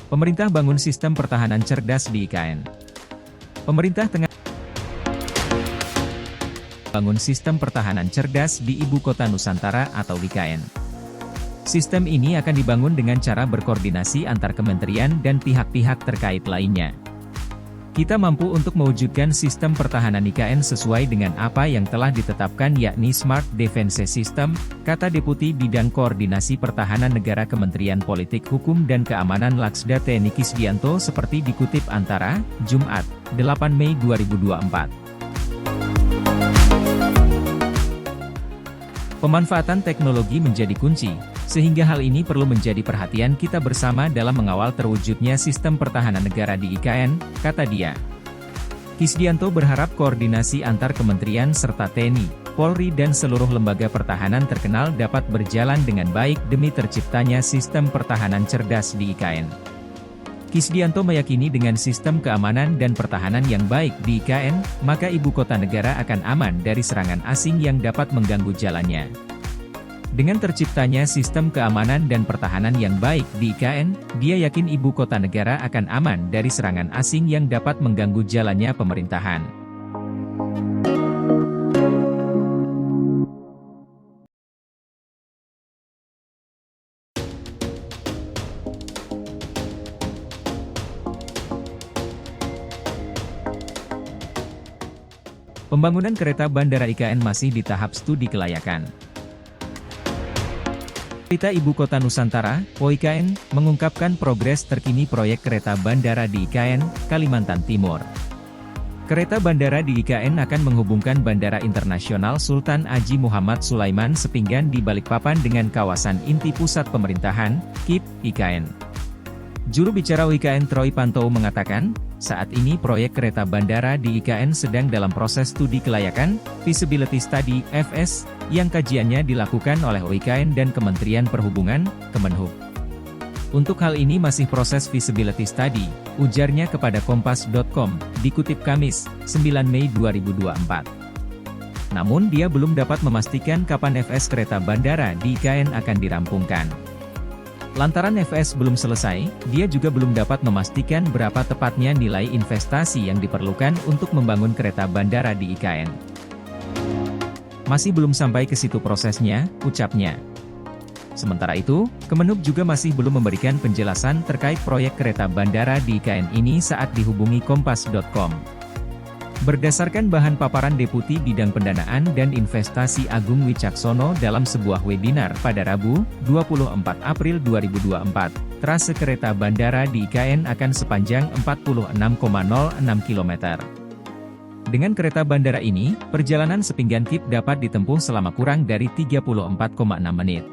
Pemerintah bangun sistem pertahanan cerdas di IKN. Pemerintah tengah bangun sistem pertahanan cerdas di Ibu Kota Nusantara atau IKN. Sistem ini akan dibangun dengan cara berkoordinasi antar kementerian dan pihak-pihak terkait lainnya. Kita mampu untuk mewujudkan sistem pertahanan IKN sesuai dengan apa yang telah ditetapkan yakni Smart Defense System, kata Deputi Bidang Koordinasi Pertahanan Negara Kementerian Politik Hukum dan Keamanan Laksda TNI Kisdianto seperti dikutip Antara, Jumat, 8 Mei 2024. Pemanfaatan teknologi menjadi kunci, sehingga hal ini perlu menjadi perhatian kita bersama dalam mengawal terwujudnya sistem pertahanan negara di IKN, kata dia. Kisdianto berharap koordinasi antar kementerian serta TNI, Polri dan seluruh lembaga pertahanan terkenal dapat berjalan dengan baik demi terciptanya sistem pertahanan cerdas di IKN. Kisdianto meyakini dengan sistem keamanan dan pertahanan yang baik di IKN, maka ibu kota negara akan aman dari serangan asing yang dapat mengganggu jalannya. Dengan terciptanya sistem keamanan dan pertahanan yang baik di IKN, dia yakin ibu kota negara akan aman dari serangan asing yang dapat mengganggu jalannya pemerintahan. Pembangunan kereta bandara IKN masih di tahap studi kelayakan. Berita Ibu Kota Nusantara, (POIKN), mengungkapkan progres terkini proyek kereta bandara di IKN, Kalimantan Timur. Kereta bandara di IKN akan menghubungkan Bandara Internasional Sultan Haji Muhammad Sulaiman Sepinggan di Balikpapan dengan kawasan inti pusat pemerintahan, KIP, IKN. Juru bicara IKN Troy Pantou mengatakan, saat ini proyek kereta bandara di IKN sedang dalam proses studi kelayakan, feasibility study, (FS), yang kajiannya dilakukan oleh IKN dan Kementerian Perhubungan, Kemenhub. Untuk hal ini masih proses feasibility study, ujarnya kepada Kompas.com, dikutip Kamis, 9 Mei 2024. Namun dia belum dapat memastikan kapan FS kereta bandara di IKN akan dirampungkan. Lantaran FS belum selesai, dia juga belum dapat memastikan berapa tepatnya nilai investasi yang diperlukan untuk membangun kereta bandara di IKN. Masih belum sampai ke situ prosesnya, ucapnya. Sementara itu, Kemenhub juga masih belum memberikan penjelasan terkait proyek kereta bandara di IKN ini saat dihubungi Kompas.com. Berdasarkan bahan paparan Deputi Bidang Pendanaan dan Investasi Agung Wicaksono dalam sebuah webinar pada Rabu, 24 April 2024, trase kereta bandara di IKN akan sepanjang 46,06 km. Dengan kereta bandara ini, perjalanan Sepinggan KIP dapat ditempuh selama kurang dari 34,6 menit.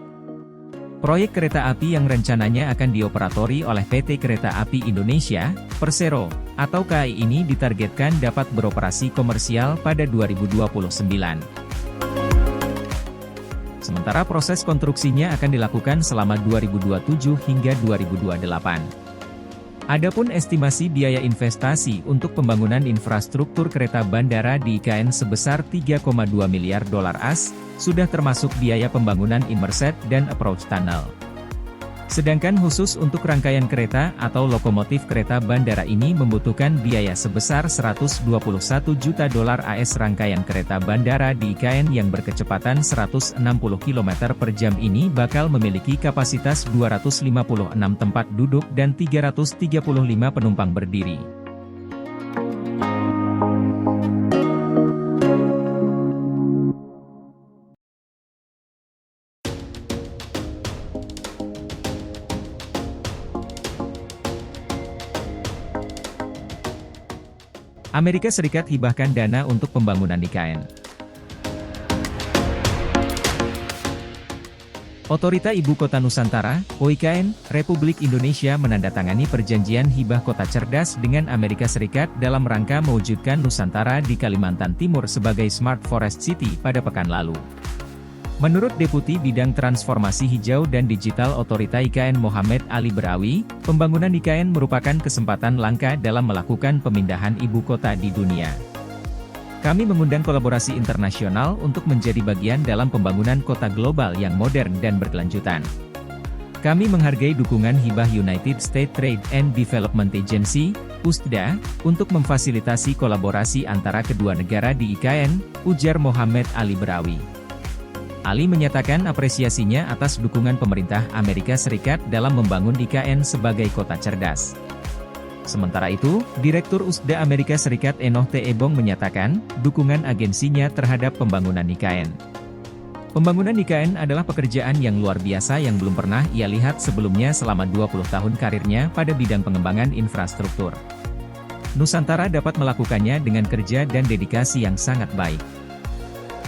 Proyek kereta api yang rencananya akan dioperatori oleh PT Kereta Api Indonesia, Persero, atau KAI ini ditargetkan dapat beroperasi komersial pada 2029. Sementara proses konstruksinya akan dilakukan selama 2027 hingga 2028. Adapun estimasi biaya investasi untuk pembangunan infrastruktur kereta bandara di IKN sebesar 3,2 miliar dolar AS, sudah termasuk biaya pembangunan Inmerced dan Approach Tunnel. Sedangkan khusus untuk rangkaian kereta atau lokomotif kereta bandara ini membutuhkan biaya sebesar 121 juta dolar AS. Rangkaian kereta bandara di IKN yang berkecepatan 160 km per jam ini bakal memiliki kapasitas 256 tempat duduk dan 335 penumpang berdiri. Amerika Serikat hibahkan dana untuk pembangunan IKN. Otorita Ibu Kota Nusantara, (POIKN), Republik Indonesia menandatangani perjanjian hibah kota cerdas dengan Amerika Serikat dalam rangka mewujudkan Nusantara di Kalimantan Timur sebagai Smart Forest City pada pekan lalu. Menurut Deputi Bidang Transformasi Hijau dan Digital Otorita IKN Mohamed Ali Berawi, pembangunan IKN merupakan kesempatan langka dalam melakukan pemindahan ibu kota di dunia. Kami mengundang kolaborasi internasional untuk menjadi bagian dalam pembangunan kota global yang modern dan berkelanjutan. Kami menghargai dukungan hibah United States Trade and Development Agency, USDA, untuk memfasilitasi kolaborasi antara kedua negara di IKN, ujar Mohammed Ali Berawi. Ali menyatakan apresiasinya atas dukungan pemerintah Amerika Serikat dalam membangun IKN sebagai kota cerdas. Sementara itu, Direktur USDA Amerika Serikat Enoch T. Ebong menyatakan, dukungan agensinya terhadap pembangunan IKN. Pembangunan IKN adalah pekerjaan yang luar biasa yang belum pernah ia lihat sebelumnya selama 20 tahun karirnya pada bidang pengembangan infrastruktur. Nusantara dapat melakukannya dengan kerja dan dedikasi yang sangat baik.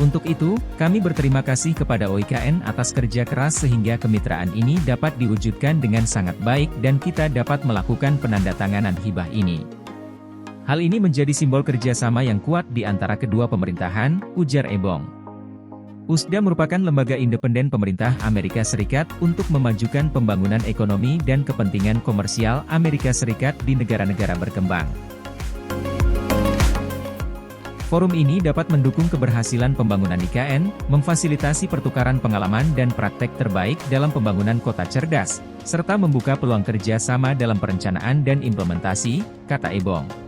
Untuk itu, kami berterima kasih kepada OIKN atas kerja keras sehingga kemitraan ini dapat diwujudkan dengan sangat baik dan kita dapat melakukan penandatanganan hibah ini. Hal ini menjadi simbol kerjasama yang kuat di antara kedua pemerintahan, ujar Ebong. USDA merupakan lembaga independen pemerintah Amerika Serikat untuk memajukan pembangunan ekonomi dan kepentingan komersial Amerika Serikat di negara-negara berkembang. Forum ini dapat mendukung keberhasilan pembangunan IKN, memfasilitasi pertukaran pengalaman dan praktek terbaik dalam pembangunan kota cerdas, serta membuka peluang kerja sama dalam perencanaan dan implementasi, kata Ebong.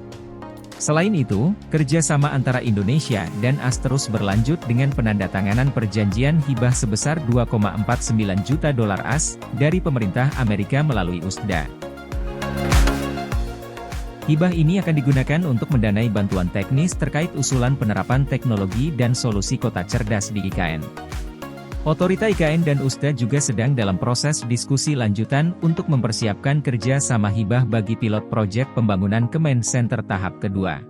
Selain itu, kerjasama antara Indonesia dan AS terus berlanjut dengan penandatanganan perjanjian hibah sebesar $2,49 juta AS dari pemerintah Amerika melalui USDA. Hibah ini akan digunakan untuk mendanai bantuan teknis terkait usulan penerapan teknologi dan solusi kota cerdas di IKN. Otorita IKN dan USDA juga sedang dalam proses diskusi lanjutan untuk mempersiapkan kerja sama hibah bagi pilot proyek pembangunan Command Center tahap kedua.